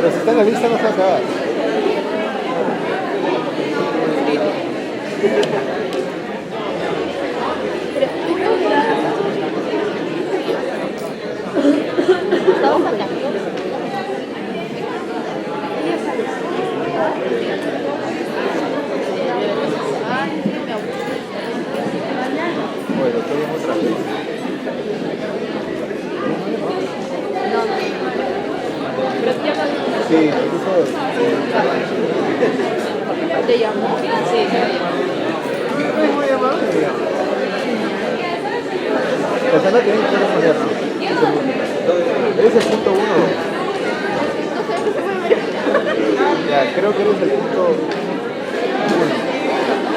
Pero si está en la lista no está acá. Bueno, estoy en otra vez. Sí, incluso... ¿Te llamó? Sí, te llamó. Es muy amable, digamos. Pensando que hay que poner, ¿no? Eres el punto 1. Ya, creo que eres el punto 1.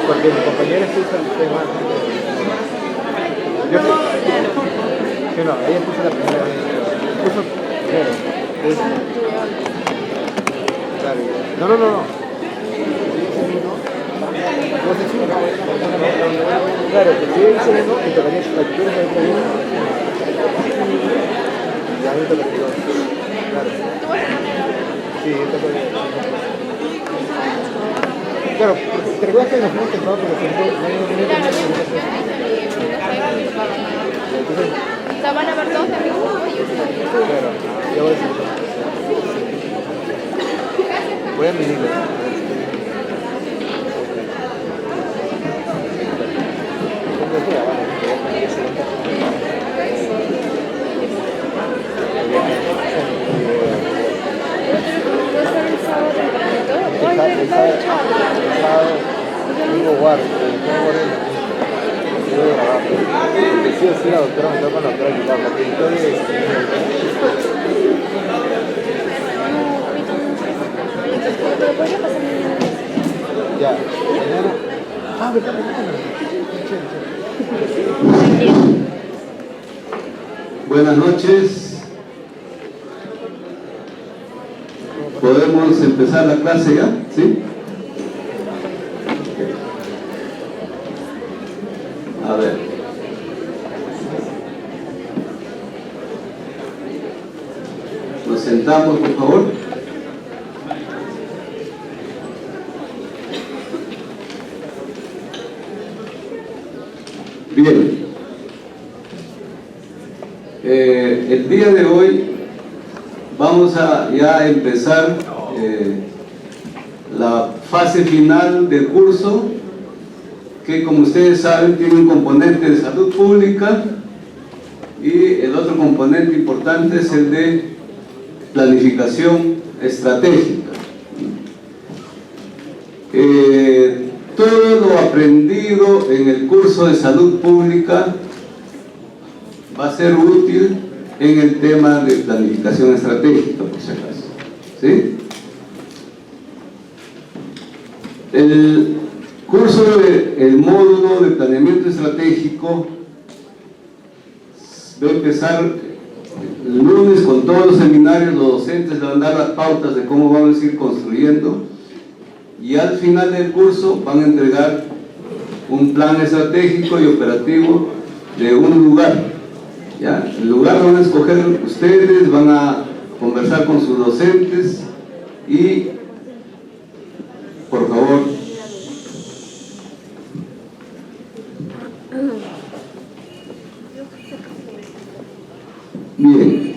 Porque mi compañera puso el tema. Yo sé. Sí, no, ella puso la primera vez. Puso primero. Claro. No. No sé si no. Claro, que si dice uno, y tocaría facturas de otro uno. Y a mí toca el dos. Claro. Sí, esto fue. Claro, te recuerdas que nos hemos tentado por ejemplo, no hay una entonces, o sea, van a ver todos en mi grupo y yo estoy. claro, y ahora sí. Voy a medirlo. Sí, la doctora me toca con la doctora Aguilar, la que ya, mañana. Ah, ¿verdad? Mañana. Buenas noches. ¿Podemos empezar la clase ya? ¿Sí? A ver. Nos sentamos, por favor. Bien. El día de hoy vamos a ya empezar la fase final del curso, que como ustedes saben tiene un componente de salud pública y el otro componente importante es el de planificación estratégica. Todo lo aprendido en el curso de salud pública va a ser útil en el tema de planificación estratégica, por si acaso. ¿Sí? El curso del módulo de planeamiento estratégico va a empezar el lunes con todos los seminarios. Los docentes le van a dar las pautas de cómo vamos a ir construyendo, y al final del curso van a entregar un plan estratégico y operativo de un lugar. ¿Ya? El lugar lo van a escoger ustedes, van a conversar con sus docentes y, por favor, bien.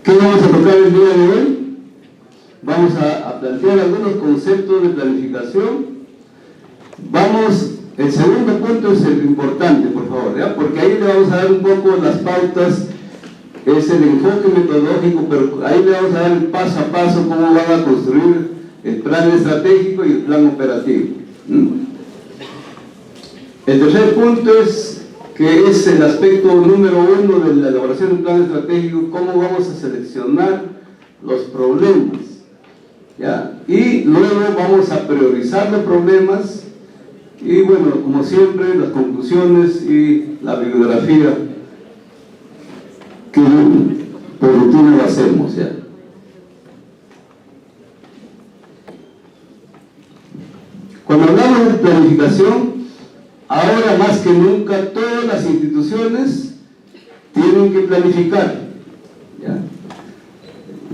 ¿Qué vamos a tocar el día de hoy? Vamos a plantear algunos conceptos de planificación. El segundo punto es el importante, por favor, ¿ya? Porque ahí le vamos a dar un poco las pautas, es el enfoque metodológico, pero ahí le vamos a dar el paso a paso cómo van a construir el plan estratégico y el plan operativo. El tercer punto es que es el aspecto número 1 de la elaboración de un plan estratégico: cómo vamos a seleccionar los problemas, ¿ya? Y luego vamos a priorizar los problemas y, bueno, como siempre, las conclusiones y la bibliografía que por rutina lo hacemos, ¿ya? Cuando hablamos de planificación, ahora más que nunca todas las instituciones tienen que planificar, ¿ya?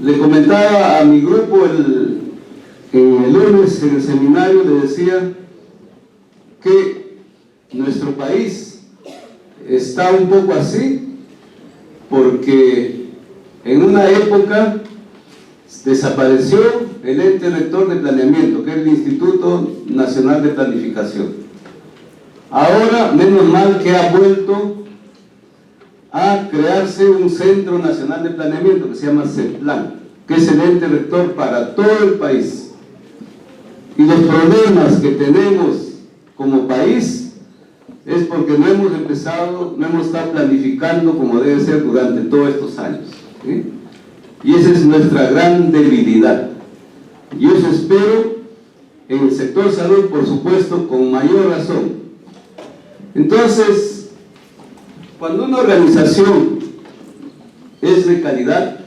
Le comentaba a mi grupo el lunes en el seminario, le decía que nuestro país está un poco así porque en una época desapareció el ente rector de planeamiento, que es el Instituto Nacional de Planificación. Ahora, menos mal que ha vuelto a crearse un Centro Nacional de Planeamiento que se llama CEPLAN, que es el ente rector para todo el país. Y los problemas que tenemos como país es porque no hemos estado planificando como debe ser durante todos estos años, ¿sí? Y esa es nuestra gran debilidad. Y eso espero en el sector salud, por supuesto, con mayor razón. Entonces, cuando una organización es de calidad,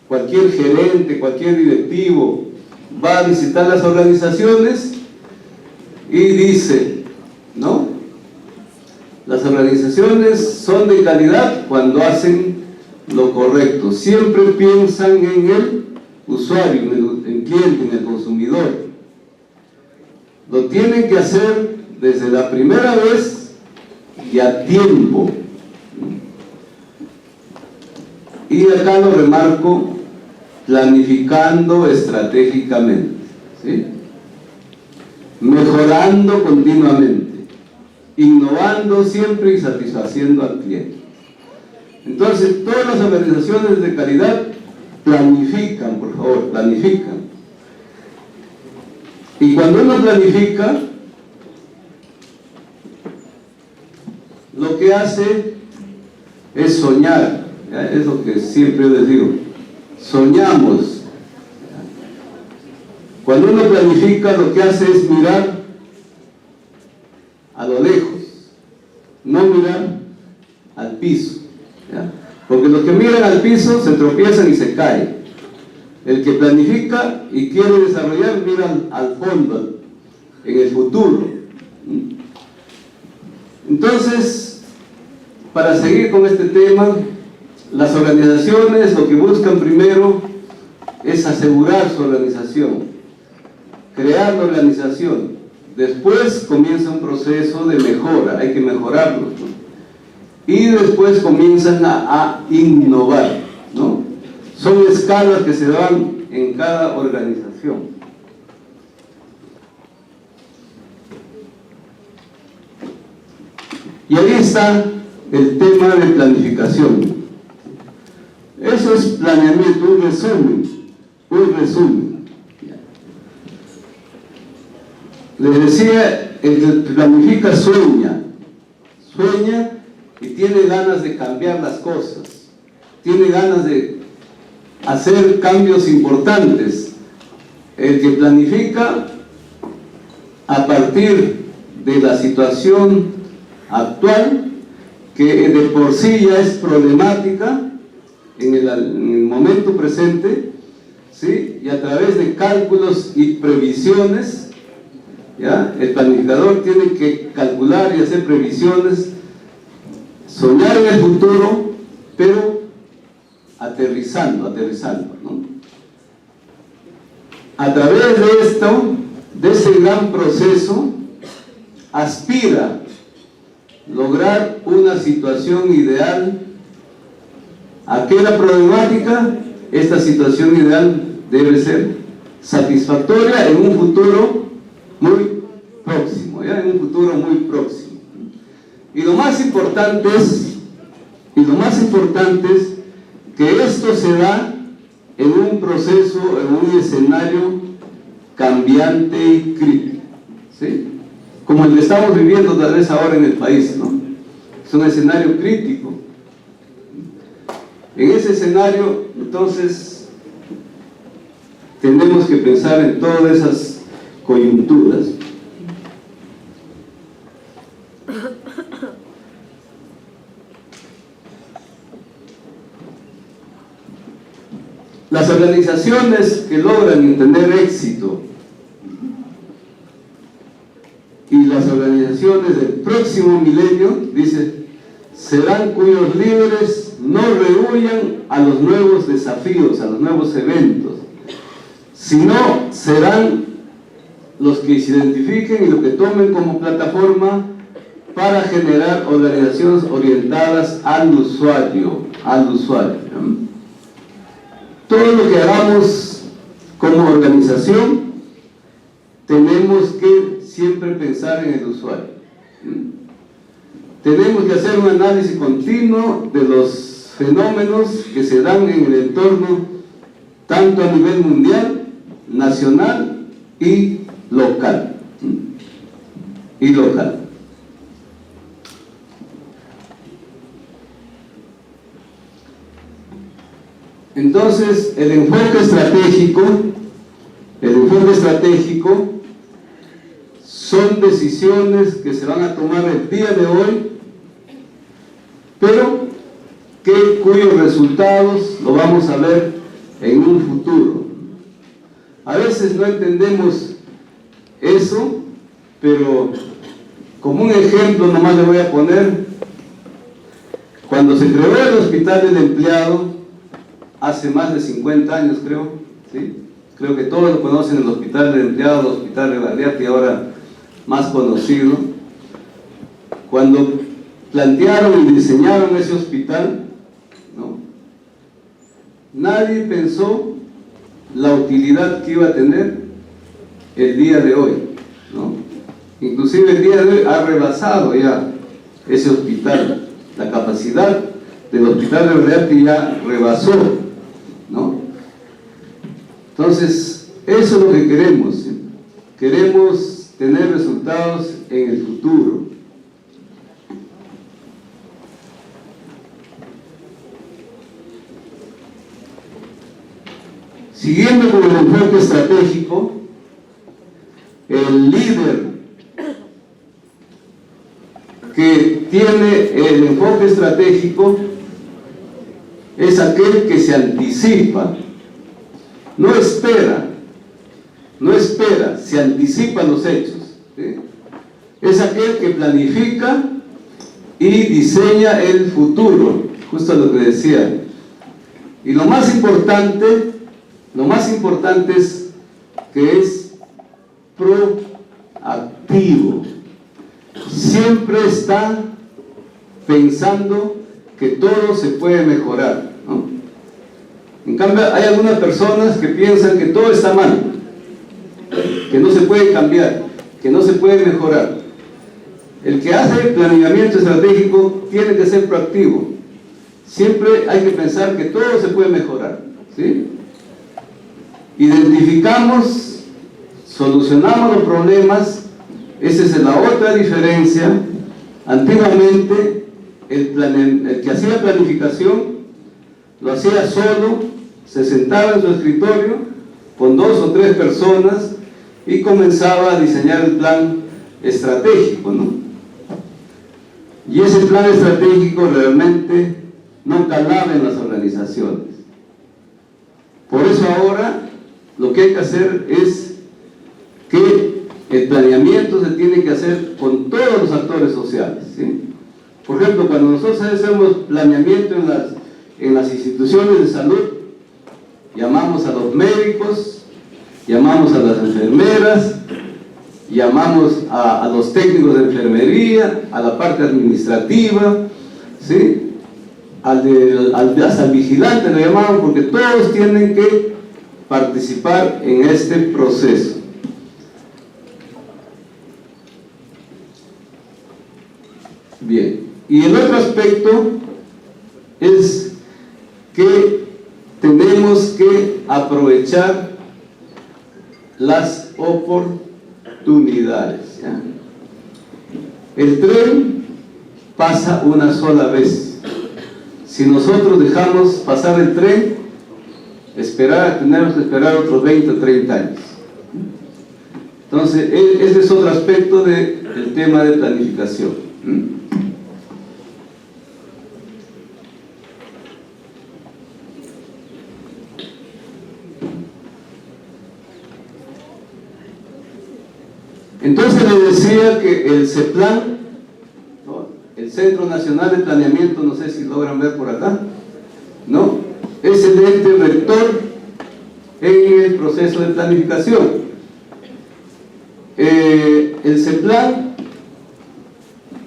cualquier gerente, cualquier directivo va a visitar las organizaciones y dice, ¿no? Las organizaciones son de calidad cuando hacen lo correcto. Siempre piensan en el usuario, en el cliente, en el consumidor. Lo tienen que hacer desde la primera vez y a tiempo. Y acá lo remarco, planificando estratégicamente, ¿sí? Mejorando continuamente, innovando siempre y satisfaciendo al cliente. Entonces, todas las organizaciones de calidad planifican, por favor, planifican. Y cuando uno planifica, lo que hace es soñar, ¿ya? Es lo que siempre les digo, soñamos. Cuando uno planifica, lo que hace es mirar a lo lejos, no mirar al piso, ¿ya? Porque los que miran al piso se tropiezan y se caen. El que planifica y quiere desarrollar mira al fondo, en el futuro. Entonces, para seguir con este tema, las organizaciones lo que buscan primero es asegurar su organización, crear la organización. Después comienza un proceso de mejora, hay que mejorarlo, ¿no? Y después comienzan a innovar, ¿no? Son escalas que se dan en cada organización. Y ahí está el tema de planificación. Eso es planeamiento, un resumen. Les decía, el que planifica sueña y tiene ganas de cambiar las cosas, tiene ganas de hacer cambios importantes. El que planifica a partir de la situación actual, que de por sí ya es problemática en el momento presente, ¿sí? Y a través de cálculos y previsiones, ¿ya? El planificador tiene que calcular y hacer previsiones, soñar en el futuro, pero aterrizando, ¿no? A través de esto, de ese gran proceso, aspira lograr una situación ideal. ¿A qué la problemática? Esta situación ideal debe ser satisfactoria en un futuro muy próximo, ¿ya? En un futuro muy próximo. Y lo más importante es que esto se da en un proceso, en un escenario cambiante y crítico, ¿sí? Como el que estamos viviendo tal vez ahora en el país, ¿no? Es un escenario crítico. En ese escenario, entonces, tenemos que pensar en todas esas coyunturas. Las organizaciones que logran tener éxito y las organizaciones del próximo milenio, dice, serán cuyos líderes no rehuyan a los nuevos desafíos, a los nuevos eventos, sino serán los que se identifiquen y los que tomen como plataforma para generar organizaciones orientadas al usuario, ¿no? Todo lo que hagamos como organización, tenemos que siempre pensar en el usuario. Tenemos que hacer un análisis continuo de los fenómenos que se dan en el entorno, tanto a nivel mundial, nacional y local. Entonces, el enfoque estratégico son decisiones que se van a tomar el día de hoy, pero cuyos resultados lo vamos a ver en un futuro. A veces no entendemos eso, pero como un ejemplo nomás le voy a poner, cuando se creó el Hospital del Empleado, hace más de 50 años creo, ¿sí? Creo que todos lo conocen, el Hospital del Empleado, el Hospital de Balearte, ahora más conocido. Cuando plantearon y diseñaron ese hospital, ¿no?, nadie pensó la utilidad que iba a tener el día de hoy, ¿no? Inclusive el día de hoy ha rebasado ya ese hospital, la capacidad del Hospital de Balearte ya rebasó, ¿no? Entonces, eso es lo que queremos, ¿sí? Queremos tener resultados en el futuro. Siguiendo con el enfoque estratégico, el líder que tiene el enfoque estratégico es aquel que se anticipa, no espera, se anticipa a los hechos, ¿sí? Es aquel que planifica y diseña el futuro, justo lo que decía. Y lo más importante es que es proactivo. Siempre está pensando que todo se puede mejorar, ¿no? En cambio, hay algunas personas que piensan que todo está mal, que no se puede cambiar, que no se puede mejorar. El que hace el planeamiento estratégico tiene que ser proactivo. Siempre hay que pensar que todo se puede mejorar, ¿sí? Identificamos, solucionamos los problemas. Esa es la otra diferencia. Antiguamente, el que hacía planificación lo hacía solo, se sentaba en su escritorio con 2 o 3 personas y comenzaba a diseñar el plan estratégico, ¿no? Y ese plan estratégico realmente no calaba en las organizaciones. Por eso ahora lo que hay que hacer es que el planeamiento se tiene que hacer con todos los actores sociales, ¿sí? Por ejemplo, cuando nosotros hacemos planeamiento en las instituciones de salud, llamamos a los médicos, llamamos a las enfermeras, llamamos a los técnicos de enfermería, a la parte administrativa, ¿sí? Hasta al vigilante lo llamamos, porque todos tienen que participar en este proceso. Bien, y el otro aspecto es que tenemos que aprovechar las oportunidades, ¿ya? El tren pasa una sola vez. Si nosotros dejamos pasar el tren, tenemos que esperar otros 20 o 30 años. Entonces, ese es otro aspecto del tema de planificación. Entonces les decía que el CEPLAN, ¿no?, el Centro Nacional de Planeamiento, no sé si logran ver por acá, ¿no?, es el ente rector en el proceso de planificación. El CEPLAN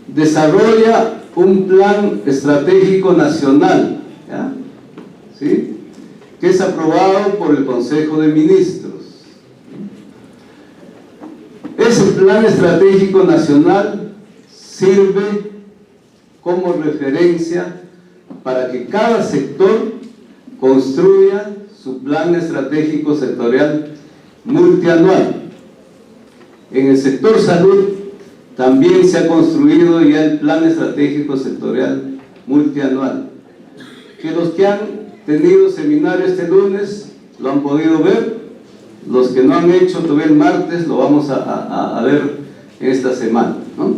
desarrolla un plan estratégico nacional, ¿ya?, ¿sí?, que es aprobado por el Consejo de Ministros. Ese plan estratégico nacional sirve como referencia para que cada sector construya su plan estratégico sectorial multianual. En el sector salud también se ha construido ya el plan estratégico sectorial multianual, que los que han tenido seminario este lunes lo han podido ver. Los que no han hecho todavía el martes lo vamos a ver esta semana, ¿no?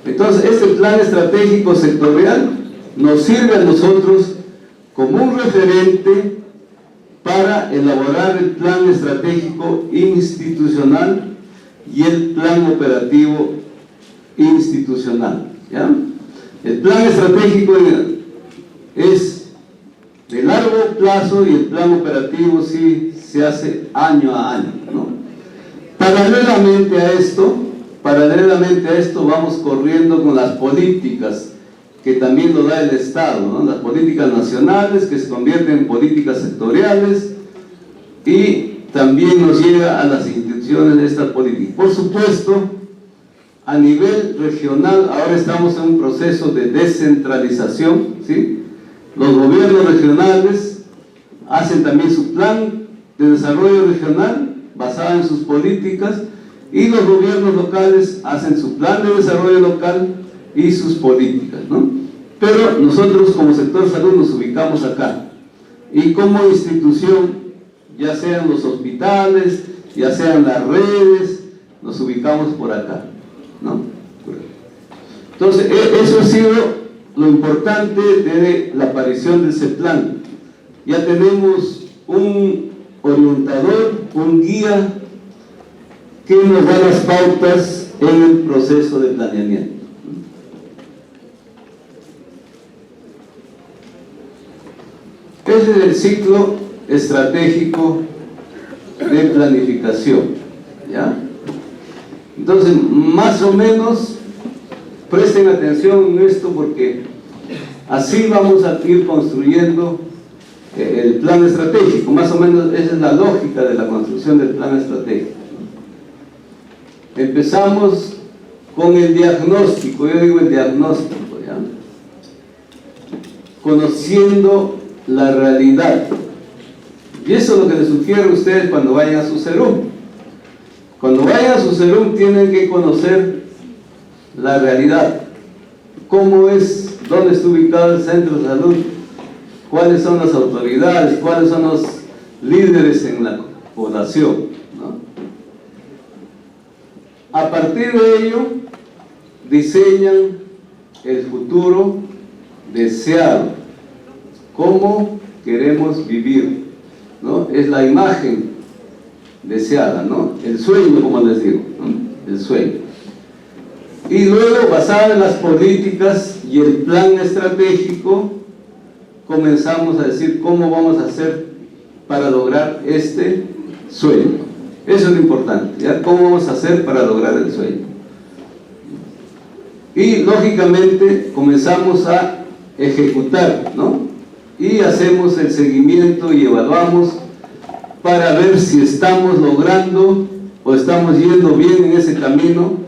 Entonces, este plan estratégico sectorial nos sirve a nosotros como un referente para elaborar el plan estratégico institucional y el plan operativo institucional, ¿ya? El plan estratégico es de largo plazo y el plan operativo sí se hace año a año, ¿no? Paralelamente a esto vamos corriendo con las políticas que también lo da el Estado, ¿no? Las políticas nacionales que se convierten en políticas sectoriales, y también nos llega a las instituciones de estas políticas. Por supuesto, a nivel regional, ahora estamos en un proceso de descentralización, ¿sí? Los gobiernos regionales hacen también su plan de desarrollo regional basado en sus políticas, y los gobiernos locales hacen su plan de desarrollo local y sus políticas, ¿no? Pero nosotros como sector salud nos ubicamos acá, y como institución, ya sean los hospitales, ya sean las redes, nos ubicamos por acá, ¿no? Entonces, eso ha sido lo importante de la aparición del CEPLAN. Ya tenemos un orientador, un guía que nos da las pautas en el proceso de planeamiento. Ese es el ciclo estratégico de planificación, ¿ya? Entonces, más o menos, presten atención en esto, porque así vamos a ir construyendo el plan estratégico. Más o menos esa es la lógica de la construcción del plan estratégico. Empezamos con el diagnóstico, yo digo el diagnóstico, ¿ya? Conociendo la realidad. Y eso es lo que les sugiero a ustedes cuando vayan a su CERUM. Cuando vayan a su CERUM tienen que conocer la realidad. ¿Cómo es? ¿Dónde está ubicado el centro de salud? ¿Cuáles son las autoridades? ¿Cuáles son los líderes en la población, ¿no? A partir de ello, diseñan el futuro deseado. ¿Cómo queremos vivir, ¿no? Es la imagen deseada, ¿no? El sueño, como les digo, ¿no? El sueño. Y luego, basado en las políticas y el plan estratégico, comenzamos a decir cómo vamos a hacer para lograr este sueño. Eso es lo importante, ¿ya? ¿Cómo vamos a hacer para lograr el sueño? Y lógicamente comenzamos a ejecutar, ¿no? Y hacemos el seguimiento y evaluamos para ver si estamos logrando o estamos yendo bien en ese camino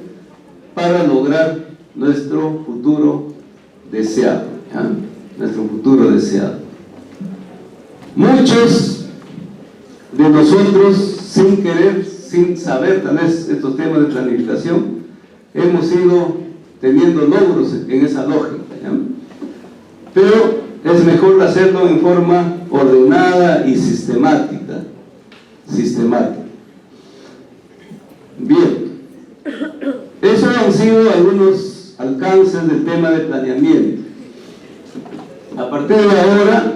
para lograr nuestro futuro deseado, ¿ya? Nuestro futuro deseado. Muchos de nosotros, sin querer, sin saber tal vez estos temas de planificación, hemos ido teniendo logros en esa lógica, ¿ya? Pero es mejor hacerlo en forma ordenada y sistemática. Bien, esos han sido algunos alcances del tema de planeamiento. A partir de ahora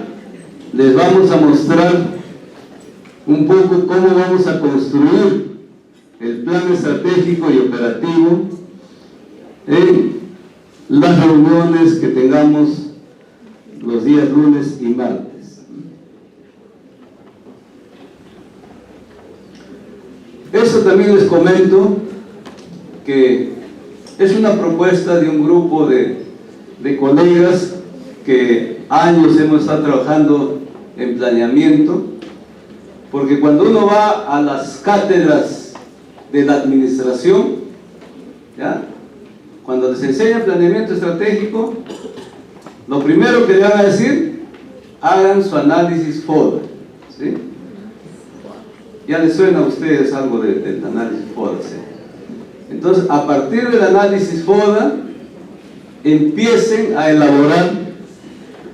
les vamos a mostrar un poco cómo vamos a construir el plan estratégico y operativo en las reuniones que tengamos los días lunes y martes. Eso también les comento que es una propuesta de un grupo de colegas que años hemos estado trabajando en planeamiento, porque cuando uno va a las cátedras de la administración, ¿ya?, cuando les enseñan planeamiento estratégico, lo primero que le van a decir, hagan su análisis FODA, ¿sí? Ya les suena a ustedes algo del análisis FODA, ¿sí? Entonces, a partir del análisis FODA, empiecen a elaborar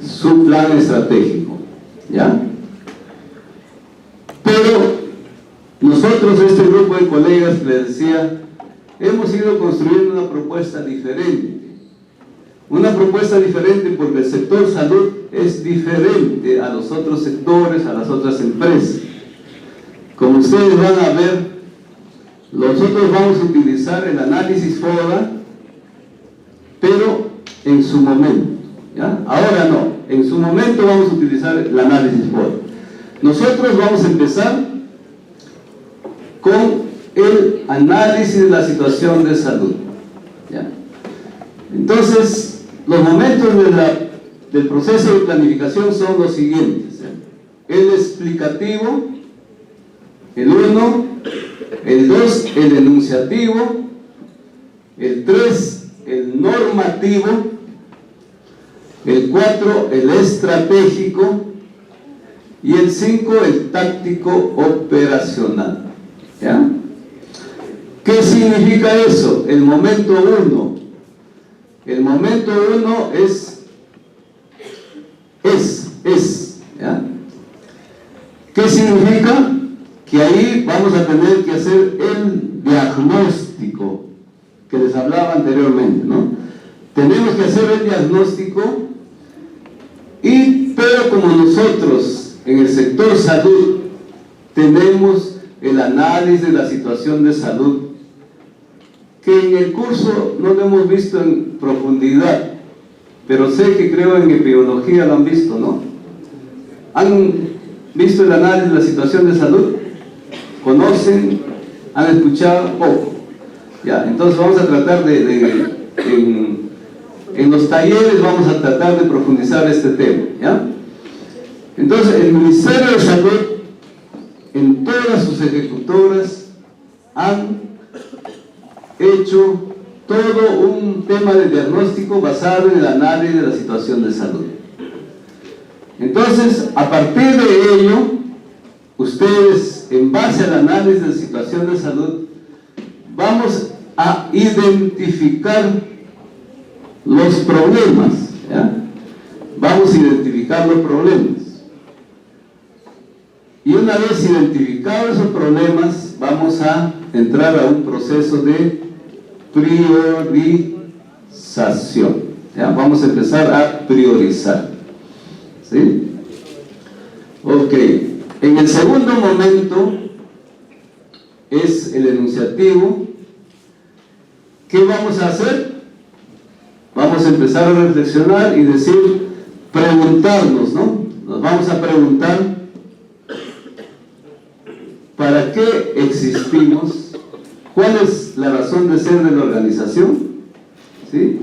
su plan estratégico, ¿ya? Pero nosotros, este grupo de colegas, les decía, hemos ido construyendo una propuesta diferente. Una propuesta diferente porque el sector salud es diferente a los otros sectores, a las otras empresas. Como ustedes van a ver, nosotros vamos a utilizar el análisis FODA, pero en su momento, ¿ya? Ahora no, en su momento vamos a utilizar el análisis FODA. Nosotros vamos a empezar con el análisis de la situación de salud, ¿ya? Entonces, los momentos del proceso de planificación son los siguientes, ¿ya? El explicativo, el 1, el 2, el enunciativo, el 3, el normativo, el 4, el estratégico y el 5, el táctico operacional, ¿ya? ¿Qué significa eso? El momento 1. El momento 1 es, ¿ya? ¿Qué significa? Que ahí vamos a tener que hacer el diagnóstico que les hablaba anteriormente, ¿no? Tenemos que hacer el diagnóstico, pero como nosotros en el sector salud tenemos el análisis de la situación de salud, que en el curso no lo hemos visto en profundidad, pero sé que creo en epidemiología lo han visto, ¿no? ¿Han visto el análisis de la situación de salud? ¿Conocen? ¿Han escuchado? Poco. Ya, entonces vamos a tratar en los talleres vamos a tratar de profundizar este tema, ¿ya? Entonces, el Ministerio de Salud, en todas sus ejecutoras, han hecho todo un tema de diagnóstico basado en el análisis de la situación de salud. Entonces, a partir de ello, ustedes, en base al análisis de la situación de salud, vamos a identificar los problemas, ¿ya? Vamos a identificar los problemas. Y una vez identificados esos problemas, vamos a entrar a un proceso de priorización, ¿ya? Vamos a empezar a priorizar, ¿sí? Ok. En el segundo momento es el enunciativo. ¿Qué vamos a hacer? Vamos a empezar a reflexionar y decir, preguntarnos, ¿no? Nos vamos a preguntar, ¿para qué existimos? ¿Cuál es la razón de ser de la organización? ¿Sí?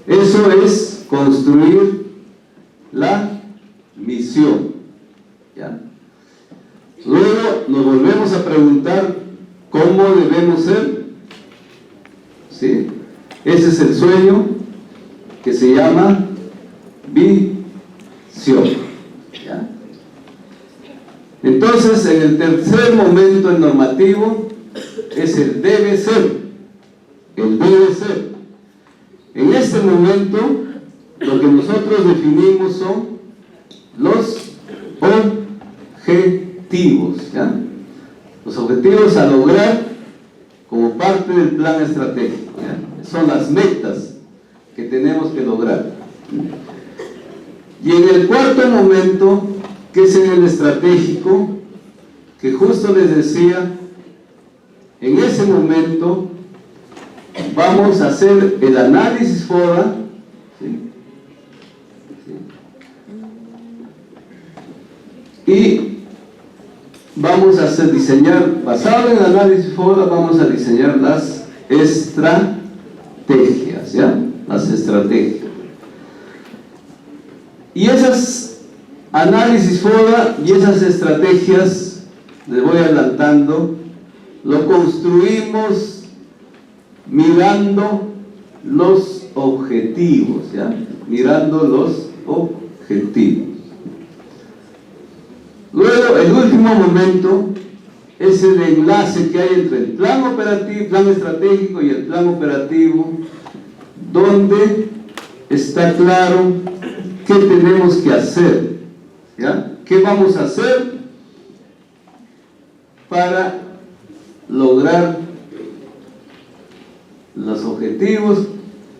Eso es construir la misión, ¿ya? Luego nos volvemos a preguntar cómo debemos ser, ¿sí? Ese es el sueño que se llama visión, ¿ya? Entonces, en el tercer momento, el normativo, es el debe ser. El debe ser. En este momento, lo que nosotros definimos son los objetivos, ¿ya? Los objetivos a lograr como parte del plan estratégico, ¿ya? Son las metas que tenemos que lograr. Y en el cuarto momento, que es en el estratégico, que justo les decía, en ese momento vamos a hacer el análisis FODA, ¿sí? Y vamos a diseñar, basado en el análisis FODA, vamos a diseñar las estrategias, ¿ya? Las estrategias. Y esas análisis FODA y esas estrategias, les voy adelantando, lo construimos mirando los objetivos, ¿ya? Mirando los objetivos. Luego, el último momento es el enlace que hay entre el plan operativo, plan estratégico y el plan operativo, donde está claro qué tenemos que hacer, ¿ya? ¿Qué vamos a hacer para lograr los objetivos,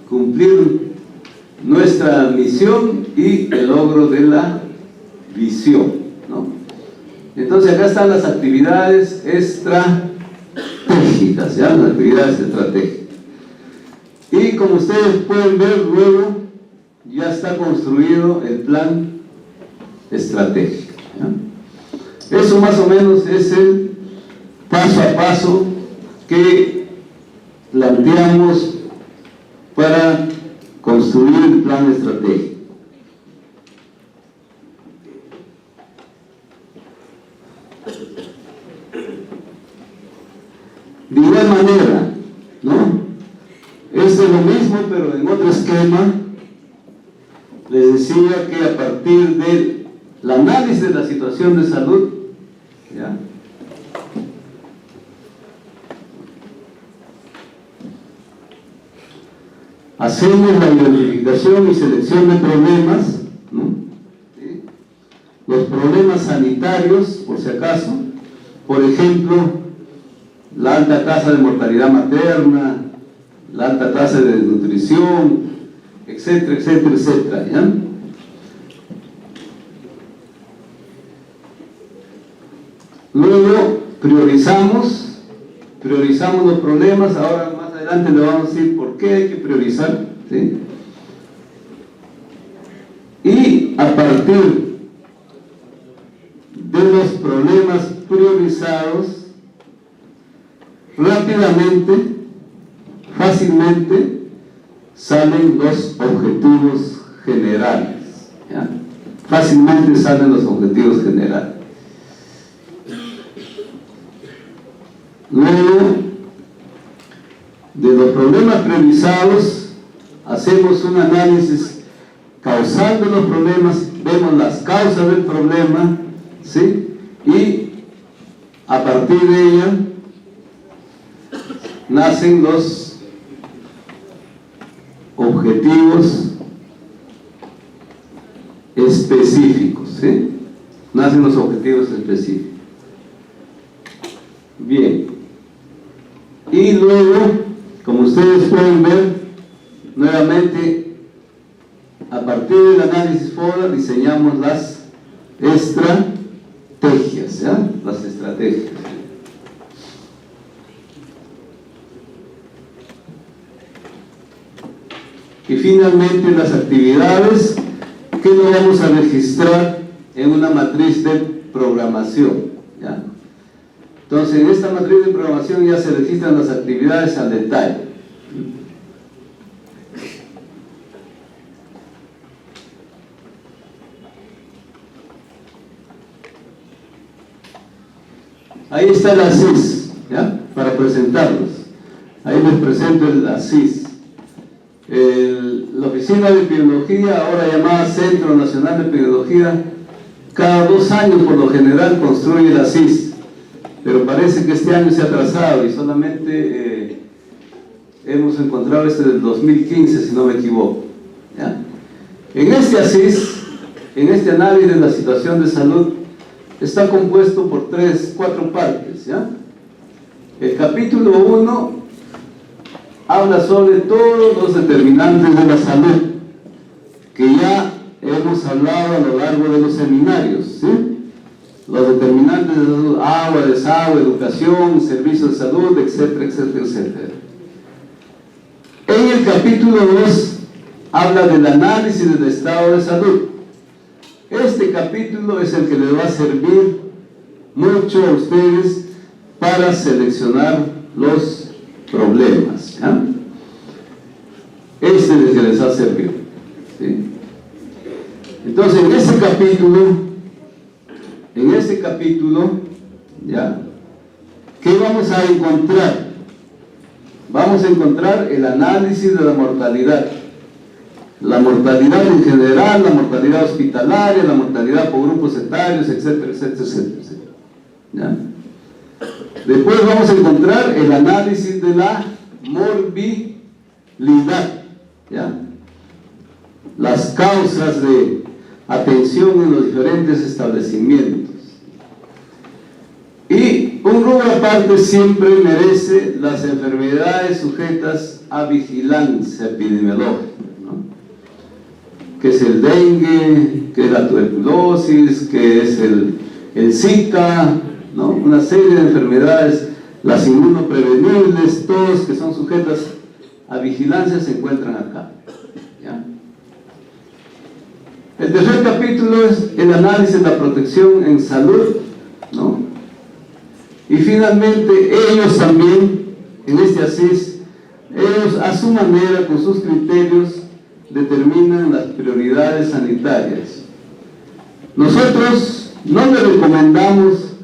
cumplir nuestra misión y el logro de la visión, ¿no? Entonces acá están las actividades estratégicas, ¿ya? Las actividades estratégicas. Y como ustedes pueden ver, luego ya está construido el plan estratégico, ¿ya? Eso más o menos es el paso a paso que planteamos para construir el plan estratégico. De igual manera, ¿no? Es lo mismo, pero en otro esquema. Les decía que a partir del análisis de la situación de salud, ¿ya? Hacemos la identificación y selección de problemas, ¿no? ¿Sí? Los problemas sanitarios, por si acaso, por ejemplo, la alta tasa de mortalidad materna, la alta tasa de desnutrición, etcétera, etcétera, etcétera, ¿ya? Luego priorizamos los problemas. Ahora más adelante le vamos a decir por qué hay que priorizar, ¿sí? Y a partir de los problemas priorizados, rápidamente, fácilmente salen los objetivos generales, ¿ya? Fácilmente salen los objetivos generales. Luego, de los problemas priorizados, hacemos un análisis causal de los problemas, vemos las causas del problema, ¿sí? Y a partir de ella nacen los objetivos específicos, ¿sí? Nacen los objetivos específicos. Bien. Y luego, como ustedes pueden ver, nuevamente, a partir del análisis FODA, diseñamos las estrategias, ¿ya? Las estrategias. Y finalmente las actividades que lo vamos a registrar en una matriz de programación, ¿ya? Entonces en esta matriz de programación ya se registran las actividades al detalle. Ahí está el ASIS, ¿ya? Para presentarlos. Ahí les presento el ASIS. La Oficina de Epidemiología, ahora llamada Centro Nacional de Epidemiología, cada 2 años por lo general construye el ASIS, pero parece que este año se ha atrasado y solamente hemos encontrado este del 2015, si no me equivoco, ¿ya? En este ASIS, en este análisis de la situación de salud, está compuesto por 4 partes, ¿ya? El capítulo 1 habla sobre todos los determinantes de la salud que ya hemos hablado a lo largo de los seminarios, ¿sí? los determinantes de salud, agua, desagüe, educación, servicios de salud, etcétera, etcétera, etcétera. En el capítulo 2 habla del análisis del estado de salud. Este capítulo es el que les va a servir mucho a ustedes para seleccionar los problemas, ¿ya? Este es el que les va a servir, ¿sí? Entonces, en ese capítulo, ¿ya? ¿Qué vamos a encontrar? Vamos a encontrar el análisis de la mortalidad en general, la mortalidad hospitalaria, la mortalidad por grupos etarios, etcétera, etcétera, etcétera, etcétera, ¿ya? Después vamos a encontrar el análisis de la morbilidad, ¿ya? Las causas de atención en los diferentes establecimientos. Y un rubro aparte siempre merece las enfermedades sujetas a vigilancia epidemiológica, ¿no? Que es el dengue, que es la tuberculosis, que es el Zika, ¿no? Una serie de enfermedades, las inmunoprevenibles, todos que son sujetas a vigilancia se encuentran acá, ¿ya? El tercer capítulo es el análisis de la protección en salud, ¿no? Y finalmente ellos también, en este ASIS, ellos a su manera, con sus criterios, determinan las prioridades sanitarias. Nosotros no les recomendamos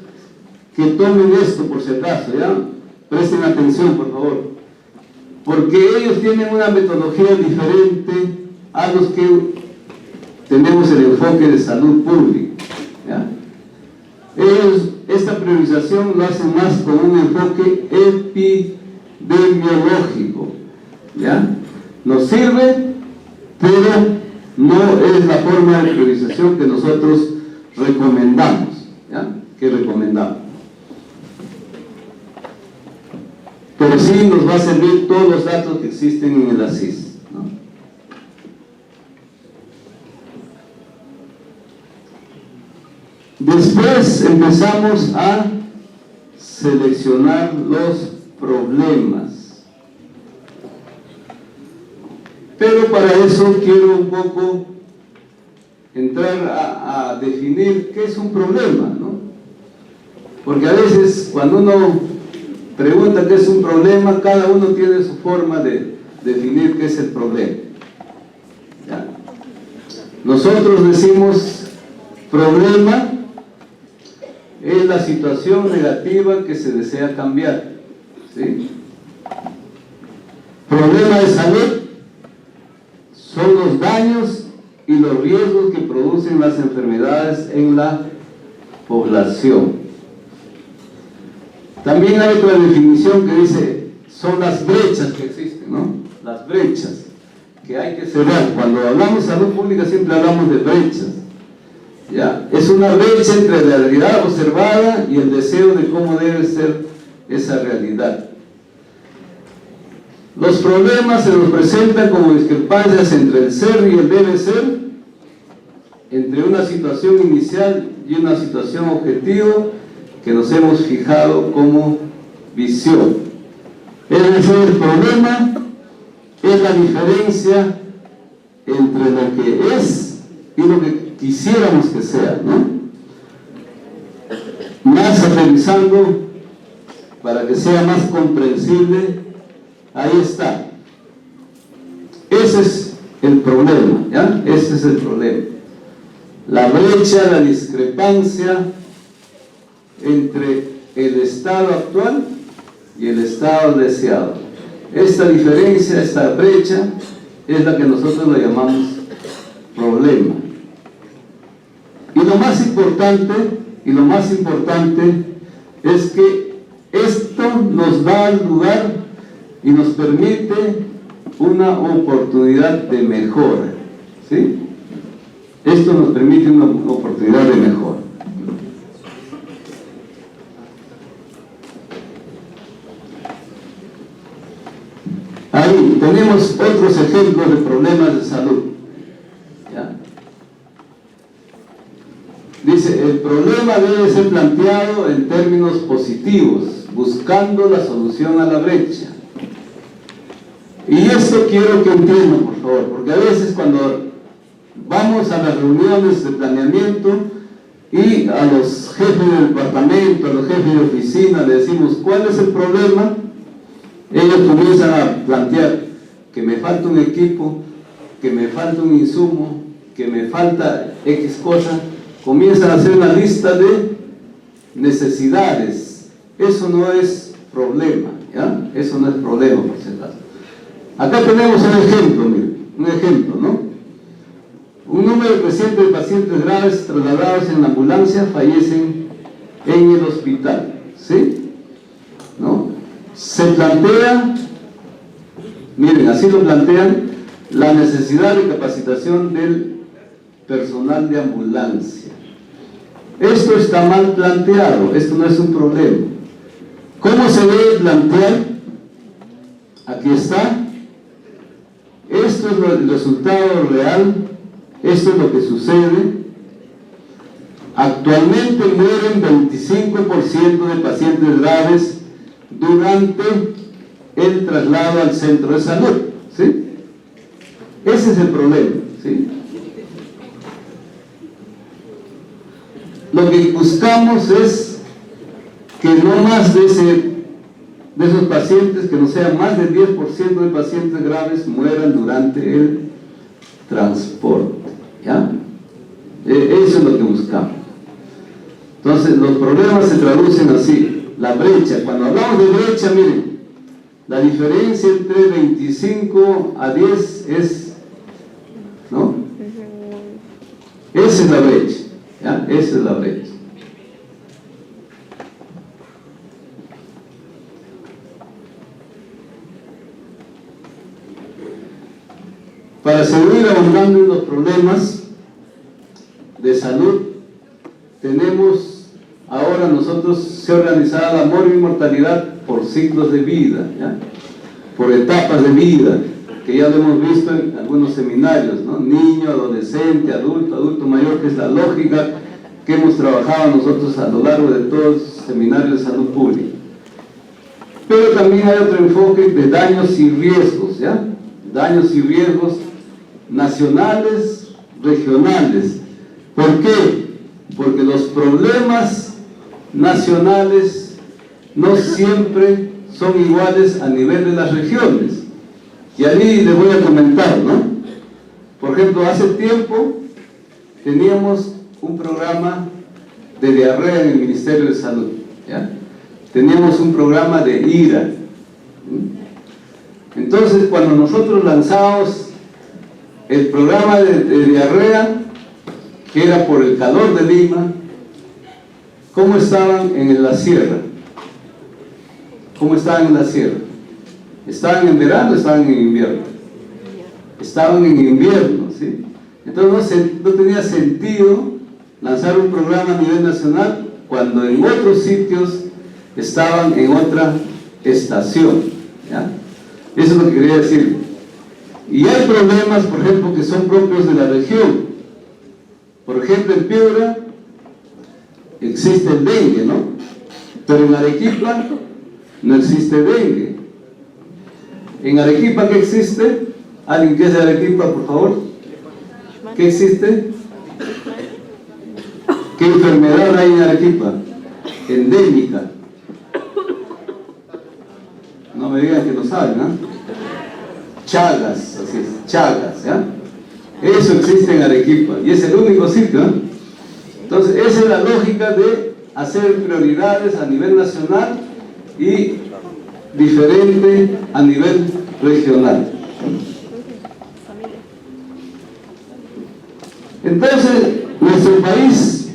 que tomen esto por si acaso, ¿ya? Presten atención, por favor, porque ellos tienen una metodología diferente a los que tenemos el enfoque de salud pública, ¿ya? Ellos esta priorización lo hacen más con un enfoque epidemiológico, ¿ya? Nos sirve, pero no es la forma de priorización que nosotros recomendamos, ¿ya? Que recomendamos. Pero sí nos va a servir todos los datos que existen en el ASIS, ¿no? Después empezamos a seleccionar los problemas. Pero para eso quiero un poco entrar a definir qué es un problema, ¿no? Porque a veces cuando uno pregunta qué es un problema, cada uno tiene su forma de definir qué es el problema, ¿ya? Nosotros decimos problema es la situación negativa que se desea cambiar, ¿sí? Problema de salud son los daños y los riesgos que producen las enfermedades en la población. También hay otra definición que dice, son las brechas que existen, ¿no? Las brechas que hay que cerrar. Cuando hablamos de salud pública siempre hablamos de brechas, ¿ya? Es una brecha entre la realidad observada y el deseo de cómo debe ser esa realidad. Los problemas se nos presentan como discrepancias entre el ser y el debe ser, entre una situación inicial y una situación objetivo que nos hemos fijado como visión. Es decir, el problema es la diferencia entre lo que es y lo que quisiéramos que sea, ¿no? Más aterrizando para que sea más comprensible, ahí está. Ese es el problema, ¿ya? Ese es el problema. La brecha, la discrepancia entre el estado actual y el estado deseado. Esta diferencia, esta brecha, es la que nosotros le llamamos problema. Y lo más importante es que esto nos da lugar y nos permite una oportunidad de mejora, ¿sí? Esto nos permite una oportunidad de mejora. Ahí tenemos otros ejemplos de problemas de salud, ¿ya? Dice, el problema problema debe ser planteado en términos positivos, buscando la solución a la brecha. Y esto quiero que entiendan, por favor, porque a veces cuando vamos a las reuniones de planeamiento y a los jefes del departamento, a los jefes de oficina, le decimos ¿cuál es el problema? Ellos comienzan a plantear que me falta un equipo, que me falta un insumo, que me falta X cosa. Comienzan a hacer una lista de necesidades. Eso no es problema, ¿ya? Eso no es problema, por si acaso. Acá tenemos un ejemplo, miren, un ejemplo, ¿no? Un número creciente de pacientes graves trasladados en la ambulancia fallecen en el hospital, ¿sí? ¿No? Se plantea, miren, así lo plantean, la necesidad de capacitación del personal de ambulancia. Esto está mal planteado, esto no es un problema. ¿Cómo se debe plantear? Aquí está. Esto es el resultado real, esto es lo que sucede. Actualmente mueren 25% de pacientes graves durante el traslado al centro de salud, ¿sí? Ese es el problema, ¿sí? Lo que buscamos es que no más de esos pacientes, que no sean más del 10% de pacientes graves mueran durante el transporte, ¿ya? Eso es lo que buscamos. Entonces los problemas se traducen así. La brecha, cuando hablamos de brecha, miren, la diferencia entre 25 a 10 es, ¿no? Esa es la brecha, ¿ya? Esa es la brecha. Para seguir abundando en los problemas de salud, tenemos ahora nosotros, se ha organizado la morbimortalidad por ciclos de vida, ¿ya? Por etapas de vida, que ya lo hemos visto en algunos seminarios, ¿no? Niño, adolescente, adulto, adulto mayor, que es la lógica que hemos trabajado nosotros a lo largo de todos los seminarios de salud pública. Pero también hay otro enfoque de daños y riesgos, ¿ya? Daños y riesgos nacionales, regionales. ¿Por qué? Porque los problemas nacionales no siempre son iguales a nivel de las regiones. Y allí les voy a comentar, ¿no? Por ejemplo, hace tiempo teníamos un programa de diarrea en el Ministerio de Salud, ¿ya? Teníamos un programa de IRA. Entonces, cuando nosotros lanzamos el programa de diarrea, que era por el calor de Lima, ¿cómo estaban en la sierra? ¿Cómo estaban en la sierra? ¿Estaban en verano o estaban en invierno? Estaban en invierno, ¿sí? Entonces no tenía sentido lanzar un programa a nivel nacional cuando en otros sitios estaban en otra estación, ¿ya? Eso es lo que quería decir. Y hay problemas, por ejemplo, que son propios de la región. Por ejemplo, en Piura existe el dengue, ¿no? Pero en Arequipa no existe dengue. En Arequipa, ¿qué existe? ¿Alguien que es de Arequipa, por favor? ¿Qué existe? ¿Qué enfermedad hay en Arequipa? Endémica. No me digan que no saben, ¿no? Chagas, así es, Chagas, ¿ya? Eso existe en Arequipa y es el único sitio, ¿eh? Entonces, esa es la lógica de hacer prioridades a nivel nacional y diferente a nivel regional. Entonces, nuestro país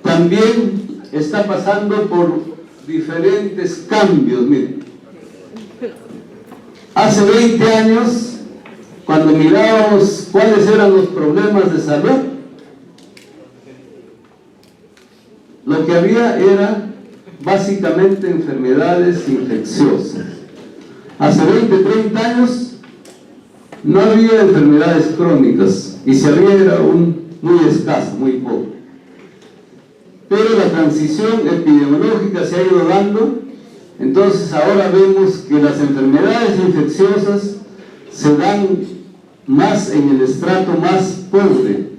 también está pasando por diferentes cambios. Miren, hace 20 años, cuando mirábamos cuáles eran los problemas de salud, lo que había era básicamente enfermedades infecciosas. Hace 20, 30 años no había enfermedades crónicas, y si había era muy escaso, muy poco. pero la transición epidemiológica se ha ido dando. Entonces ahora vemos que las enfermedades infecciosas se dan más en el estrato más pobre,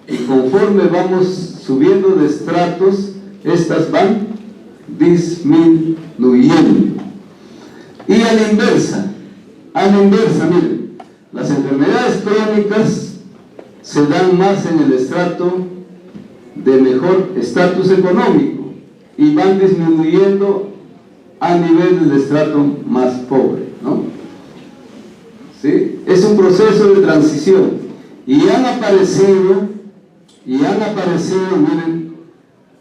y conforme vamos subiendo de estratos, estas van disminuyendo. Y a la inversa, miren, las enfermedades crónicas se dan más en el estrato de mejor estatus económico y van disminuyendo a nivel del estrato más pobre, ¿no? ¿Sí? Es un proceso de transición, y han aparecido, miren,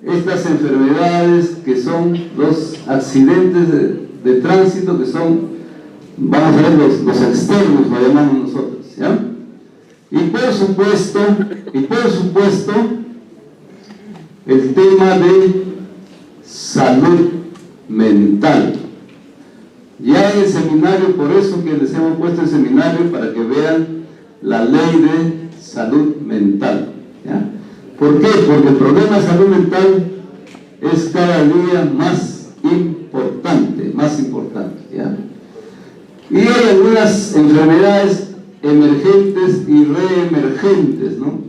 estas enfermedades que son los accidentes de tránsito, que son, vamos a ver, los externos, lo llamamos nosotros, ¿ya? Y por supuesto, el tema de salud mental. Ya en el seminario, por eso que les hemos puesto el seminario, para que vean la ley de salud mental, ¿ya? ¿Por qué? Porque el problema de salud mental es cada día más importante, ¿ya? Y hay algunas enfermedades emergentes y reemergentes, ¿no?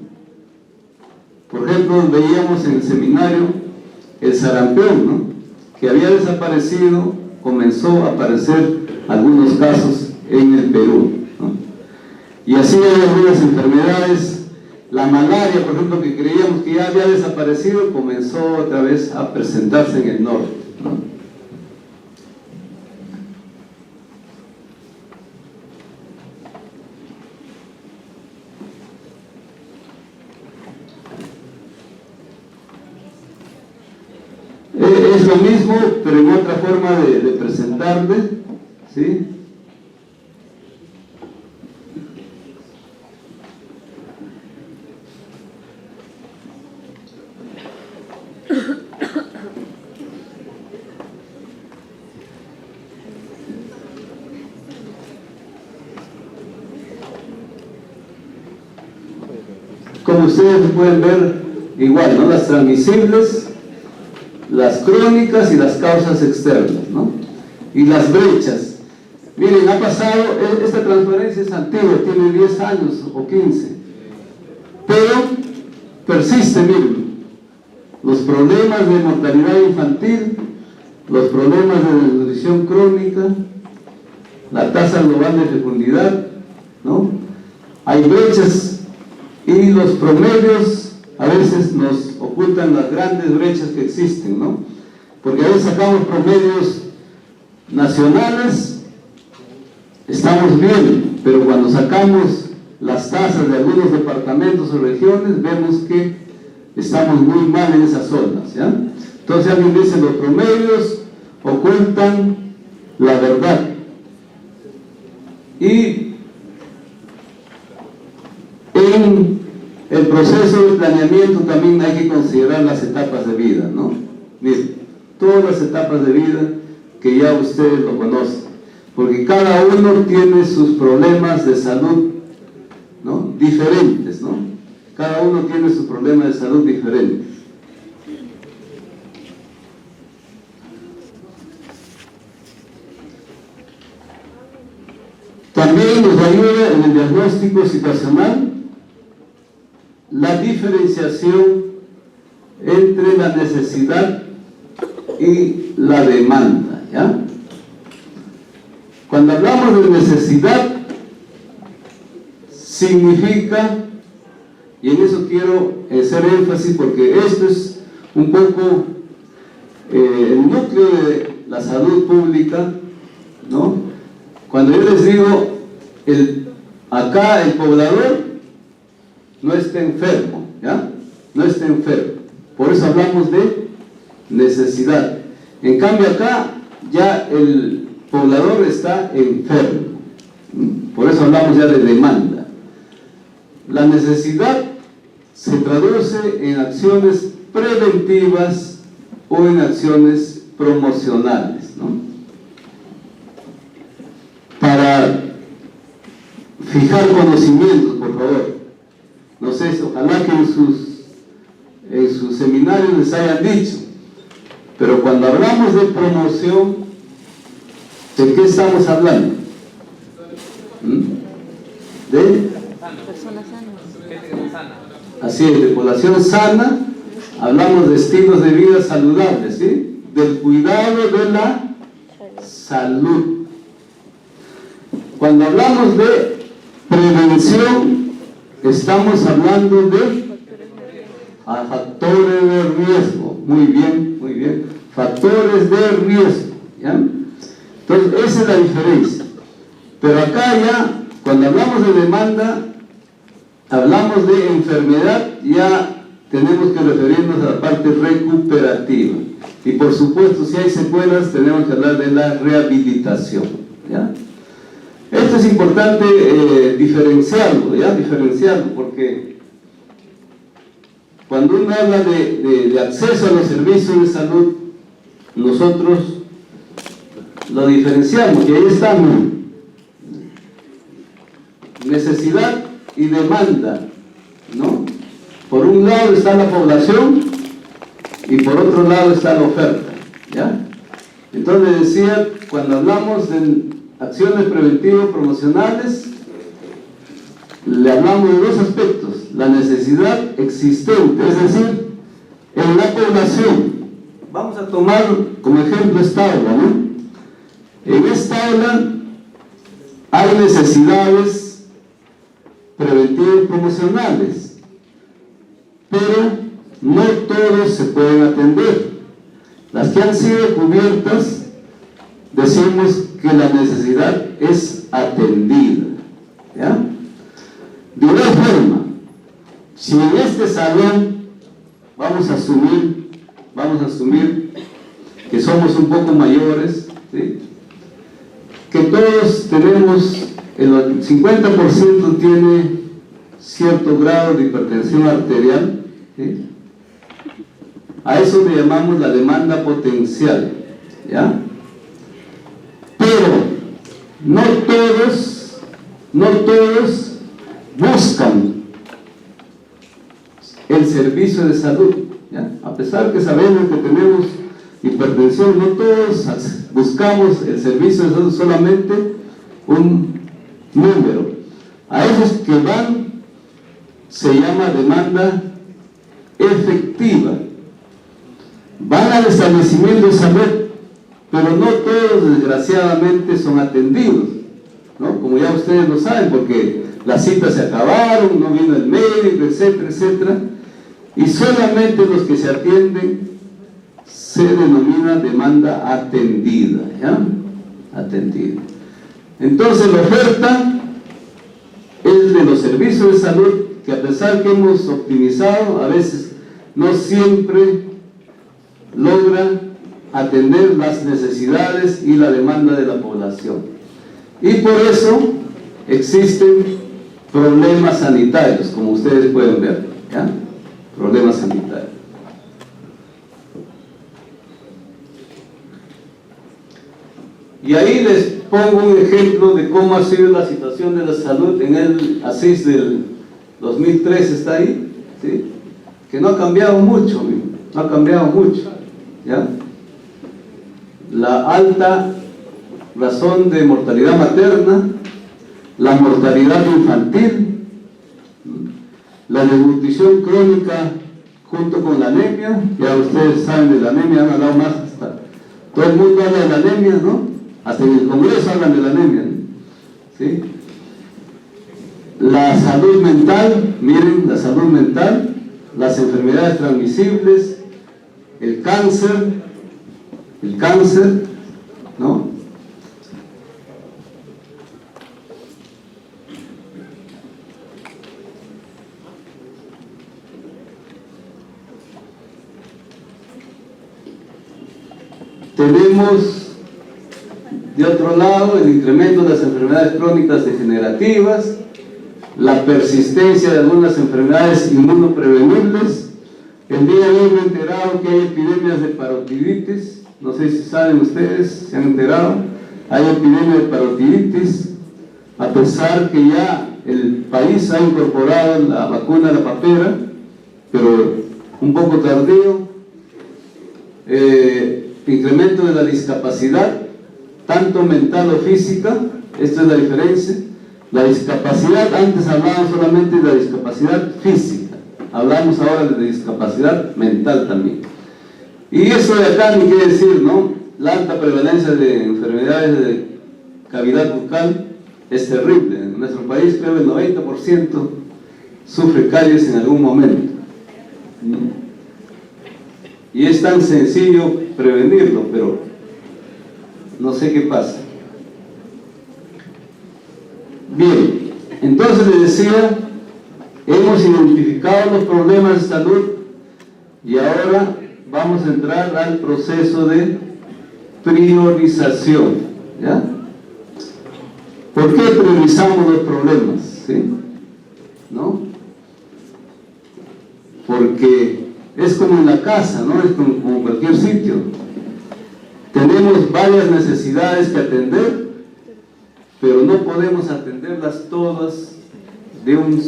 Por ejemplo, veíamos en el seminario el sarampión, ¿no? Que había desaparecido, comenzó a aparecer algunos casos en el Perú, ¿no? Y así hay algunas enfermedades. La malaria, por ejemplo, que creíamos que ya había desaparecido, comenzó otra vez a presentarse en el norte, ¿no? Es lo mismo, pero en otra forma de presentarle, ¿sí? Como ustedes pueden ver, igual, ¿no? Las transmisibles, las crónicas y las causas externas, ¿no? Y las brechas. Miren, ha pasado, esta transparencia es antigua, tiene 10 años o 15, pero persiste, miren, los problemas de mortalidad infantil, los problemas de desnutrición crónica, la tasa global de fecundidad, ¿no? Hay brechas, y los promedios a veces nos ocultan las grandes brechas que existen, ¿no? Porque a veces sacamos promedios nacionales, estamos bien, pero cuando sacamos las tasas de algunos departamentos o regiones, vemos que estamos muy mal en esas zonas, ¿ya? Entonces alguien dice, los promedios ocultan la verdad. Y en el proceso de planeamiento también hay que considerar las etapas de vida, ¿no? Miren, todas las etapas de vida que ya ustedes lo conocen, porque cada uno tiene sus problemas de salud, ¿no? Diferentes, ¿no? Cada uno tiene sus problemas de salud diferentes. También nos ayuda en el diagnóstico situacional la diferenciación entre la necesidad y la demanda, ¿ya? Cuando hablamos de necesidad, significa, y en eso quiero hacer énfasis porque esto es un poco el núcleo de la salud pública, ¿no? Cuando yo les digo, acá el poblador no está enfermo, ¿ya? No está enfermo. Por eso hablamos de necesidad. En cambio acá ya el poblador está enfermo. Por eso hablamos ya de demanda. La necesidad se traduce en acciones preventivas o en acciones promocionales, ¿no? Para fijar conocimientos, por favor. No sé, ojalá que en sus en sus seminarios les hayan dicho. Pero cuando hablamos de promoción, ¿de qué estamos hablando? De Personas sanas. así es, de población sana. Hablamos de estilos de vida saludables, ¿sí? Del cuidado de la salud. Cuando hablamos de prevención, estamos hablando de factores de riesgo. Muy bien, muy bien. Factores de riesgo, ¿ya? Entonces, esa es la diferencia. Pero acá ya, cuando hablamos de demanda, hablamos de enfermedad, ya tenemos que referirnos a la parte recuperativa. Y por supuesto, si hay secuelas, tenemos que hablar de la rehabilitación, ¿ya? Esto es importante diferenciarlo, ¿ya? Diferenciarlo, porque cuando uno habla de acceso a los servicios de salud, nosotros lo diferenciamos, y ahí estamos. Necesidad y demanda, ¿no? Por un lado está la población y por otro lado está la oferta, ¿ya? Entonces decía, cuando hablamos de acciones preventivas promocionales, le hablamos de dos aspectos: la necesidad existente, es decir, en la población. Vamos a tomar como ejemplo esta aula, ¿no? En esta aula hay necesidades preventivas y promocionales, pero no todos se pueden atender. Las que han sido cubiertas, decimos que la necesidad es atendida, ¿ya? De una forma, si en este salón vamos a asumir que somos un poco mayores, ¿sí? Que todos tenemos, el 50% tiene cierto grado de hipertensión arterial, ¿sí? A eso le llamamos la demanda potencial, ¿ya? Pero no todos buscan el servicio de salud, ¿ya? A pesar que sabemos que tenemos hipertensión, no todos buscamos el servicio de salud, solamente un número. A esos que van se llama demanda efectiva. Van al establecimiento de salud, pero no todos desgraciadamente son atendidos, ¿no? Como ya ustedes lo saben, porque las citas se acabaron, no vino el médico, etcétera, etcétera, y solamente los que se atienden se denomina demanda atendida, ¿ya? Atendida. Entonces la oferta es de los servicios de salud, que a pesar que hemos optimizado, a veces no siempre logra atender las necesidades y la demanda de la población. Y por eso existen problemas sanitarios, como ustedes pueden ver, ¿ya? Problemas sanitarios. Y ahí les pongo un ejemplo de cómo ha sido la situación de la salud en el ASIS del 2003, está ahí, ¿sí? Que no ha cambiado mucho, no ha cambiado mucho, ¿ya? La alta razón de mortalidad materna, la mortalidad infantil, la desnutrición crónica junto con la anemia. Ya ustedes saben de la anemia, han hablado más, hasta todo el mundo habla de la anemia, ¿no? Hasta en el Congreso hablan de la anemia, ¿no? ¿Sí? La salud mental, miren, la salud mental, las enfermedades transmisibles, el cáncer, ¿no? Tenemos de otro lado el incremento de las enfermedades crónicas degenerativas, la persistencia de algunas enfermedades inmunoprevenibles. El día de hoy me he enterado que hay epidemias de parotiditis, no sé si saben ustedes, se han enterado, hay epidemia de parotiditis, a pesar que ya el país ha incorporado la vacuna de la papera, pero un poco tardío, incremento de la discapacidad, tanto mental o física. Esta es la diferencia. La discapacidad, antes hablábamos solamente de la discapacidad física, hablamos ahora de discapacidad mental también. Y eso de acá ni qué decir, ¿no? La alta prevalencia de enfermedades de cavidad bucal es terrible. En nuestro país creo que el 90% sufre caries en algún momento. Y es tan sencillo prevenirlo, pero no sé qué pasa. Bien, entonces les decía, hemos identificado los problemas de salud y ahora vamos a entrar al proceso de priorización, ¿ya? ¿Por qué priorizamos los problemas? ¿Sí? ¿No? Porque es como en la casa, ¿no? Es como cualquier sitio. Tenemos varias necesidades que atender, pero no podemos atenderlas todas en un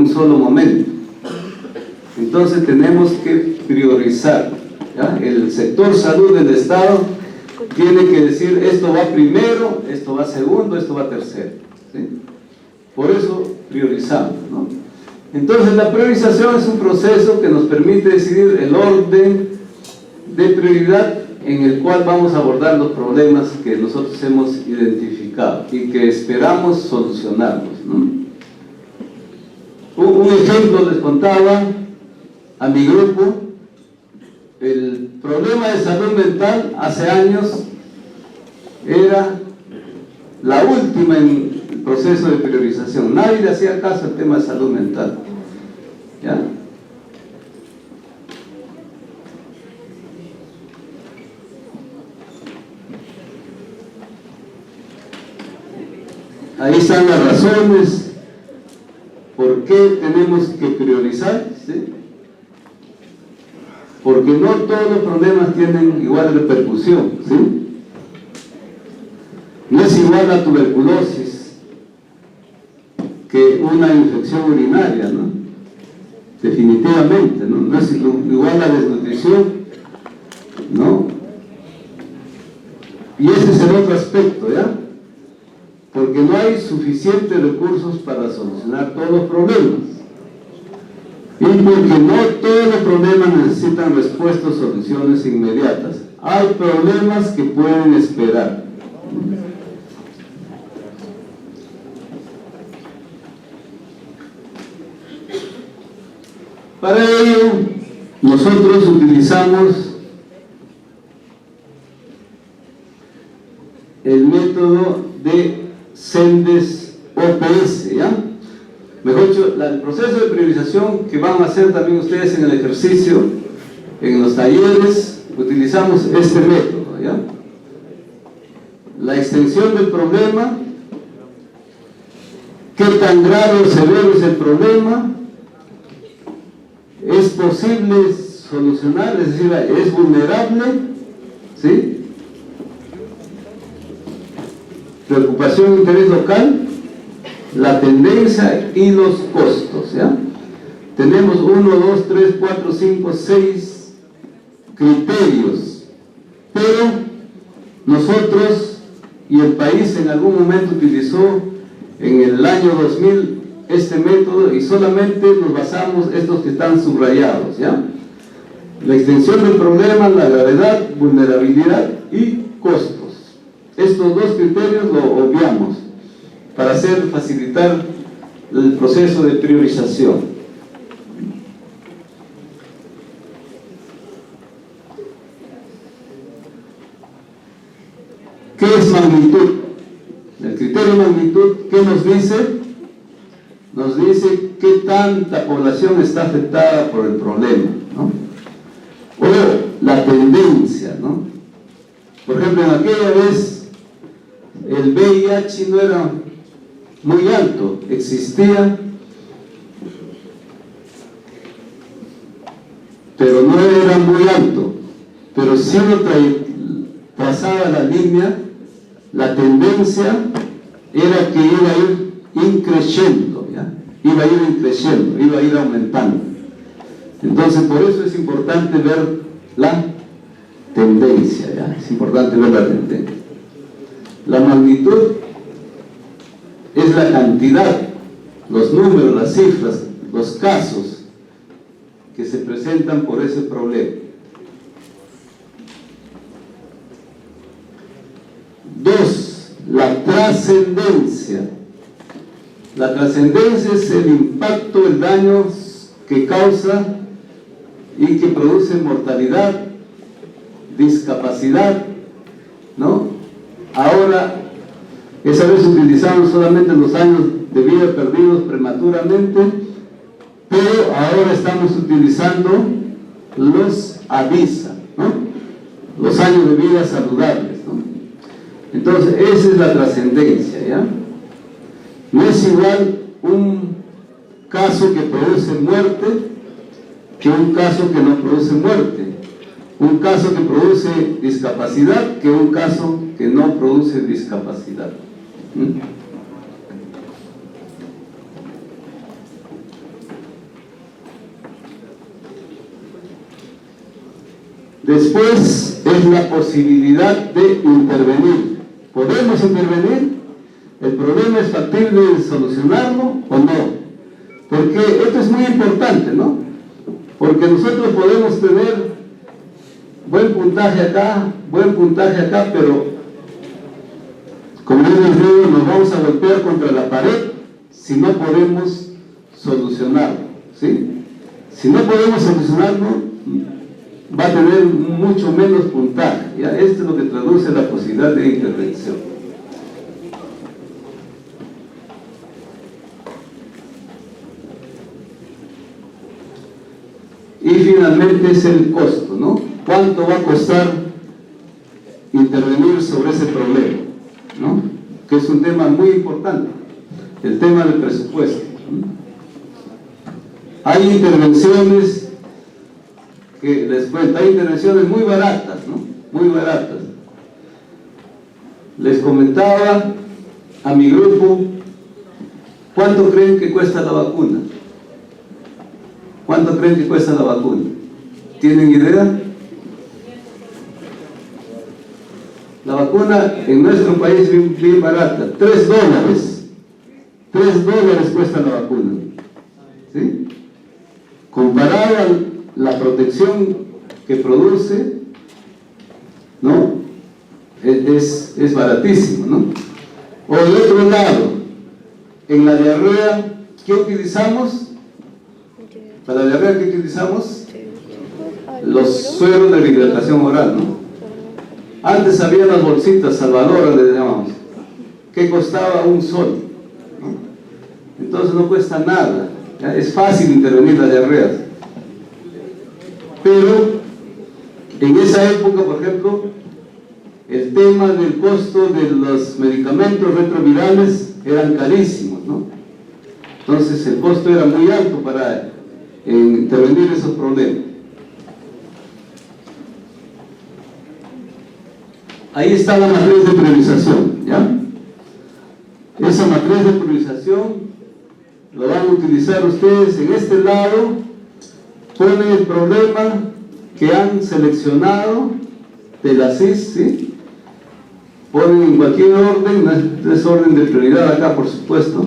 solo momento. Entonces tenemos que priorizar, ¿ya? El sector salud del Estado tiene que decir, esto va primero, esto va segundo, esto va tercero, ¿sí? Por eso priorizamos, ¿no? Entonces la priorización es un proceso que nos permite decidir el orden de prioridad en el cual vamos a abordar los problemas que nosotros hemos identificado y que esperamos solucionarlos, ¿no? Un ejemplo les contaba a mi grupo. El problema de salud mental hace años era la última en el proceso de priorización. Nadie le hacía caso al tema de salud mental, ¿ya? Ahí están las razones por qué tenemos que priorizar, ¿sí? Porque no todos los problemas tienen igual repercusión, ¿sí? No es igual la tuberculosis que una infección urinaria, ¿no? Definitivamente, ¿no? No es igual la desnutrición, ¿no? Y ese es el otro aspecto, ¿ya? Porque no hay suficientes recursos para solucionar todos los problemas. Y porque no todos los problemas necesitan respuestas o soluciones inmediatas. Hay problemas que pueden esperar. Para ello, nosotros utilizamos el método de Sendes OPS, ¿ya? Mejor dicho, el proceso de priorización que van a hacer también ustedes en el ejercicio, en los talleres, utilizamos este método, ¿ya? La extensión del problema, qué tan grave o severo es el problema, es posible solucionar, es decir, es vulnerable, ¿sí? Preocupación e interés local, la tendencia y los costos, ¿ya? Tenemos 1, 2, 3, 4, 5, 6 criterios, pero nosotros y el país en algún momento utilizó en el año 2000 este método y solamente nos basamos estos que están subrayados, ¿ya? La extensión del problema, la gravedad, vulnerabilidad y costos. Estos dos criterios lo obviamos para facilitar el proceso de priorización. ¿Qué es magnitud? El criterio de magnitud, ¿qué nos dice? Nos dice qué tanta población está afectada por el problema, ¿no? O la tendencia, ¿no? Por ejemplo, en aquella vez el VIH no era muy alto, existía, pero no era muy alto, pero si uno trazaba la línea, la tendencia era que iba a ir increciendo, ¿ya? Iba a ir increciendo, iba a ir aumentando. Entonces, por eso es importante ver la tendencia, ¿ya? Es importante ver la tendencia. La magnitud es la cantidad, los números, las cifras, los casos que se presentan por ese problema. 2. La trascendencia. La trascendencia es el impacto, el daño que causa y que produce mortalidad, discapacidad, ¿no? Ahora, esa vez utilizamos solamente los años de vida perdidos prematuramente, pero ahora estamos utilizando los AVISA, ¿no? Los años de vida saludables, ¿no? Entonces, esa es la trascendencia, ¿ya? No es igual un caso que produce muerte que un caso que no produce muerte. Un caso que produce discapacidad que un caso que no produce discapacidad. Después es la posibilidad de intervenir. ¿Podemos intervenir? ¿El problema es factible de solucionarlo o no? Porque esto es muy importante, ¿no? Porque nosotros podemos tener buen puntaje acá, pero como yo les digo, nos vamos a golpear contra la pared si no podemos solucionarlo, ¿sí? Si no podemos solucionarlo, va a tener mucho menos puntaje, ¿ya? Esto es lo que traduce la posibilidad de intervención. Y finalmente es el costo, ¿no? ¿Cuánto va a costar intervenir sobre ese problema? ¿No? Que es un tema muy importante, el tema del presupuesto, ¿no? Hay intervenciones que les cuento, hay intervenciones muy baratas, ¿no? Muy baratas. Les comentaba a mi grupo, ¿cuánto creen que cuesta la vacuna? ¿Cuánto creen que cuesta la vacuna? ¿Tienen idea? La vacuna en nuestro país es bien barata, $3. $3 cuesta la vacuna, ¿sí? Comparado a la protección que produce, ¿no? Es baratísimo, ¿no? O del otro lado, en la diarrea, ¿qué utilizamos? Para la diarrea, ¿qué utilizamos? Los sueros de hidratación oral, ¿no? Antes había las bolsitas salvadoras, le llamamos, que costaba $1, ¿no? Entonces no cuesta nada, ¿ya? Es fácil intervenir las diarreas. Pero en esa época, por ejemplo, el tema del costo de los medicamentos retrovirales eran carísimos, ¿no? Entonces el costo era muy alto para intervenir esos problemas. Ahí está la matriz de priorización, ¿ya? Esa matriz de priorización lo van a utilizar ustedes. En este lado ponen el problema que han seleccionado de la CIS, ¿sí? Ponen en cualquier orden, no es orden de prioridad acá, por supuesto.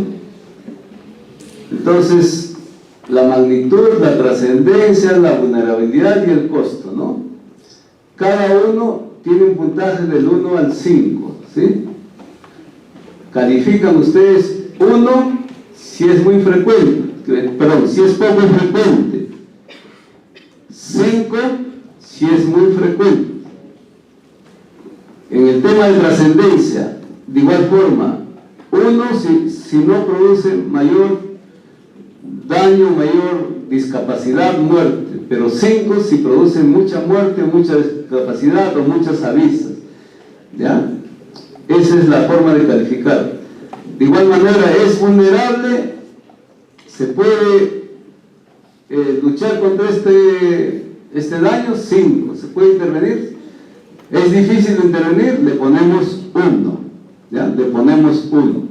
Entonces, la magnitud, la trascendencia, la vulnerabilidad y el costo, ¿no? Cada uno tiene un puntaje del 1 al 5, ¿sí? Califican ustedes 1 si es muy frecuente, perdón, si es poco frecuente, 5 si es muy frecuente. En el tema de trascendencia, de igual forma, 1 si no produce mayor daño, mayor discapacidad, muerte, pero 5 si produce mucha muerte, mucha discapacidad o muchas avisas, ¿ya? Esa es la forma de calificar. De igual manera, es vulnerable, se puede luchar contra este daño, 5, se puede intervenir. Es difícil de intervenir, le ponemos 1, ¿ya? Le ponemos 1.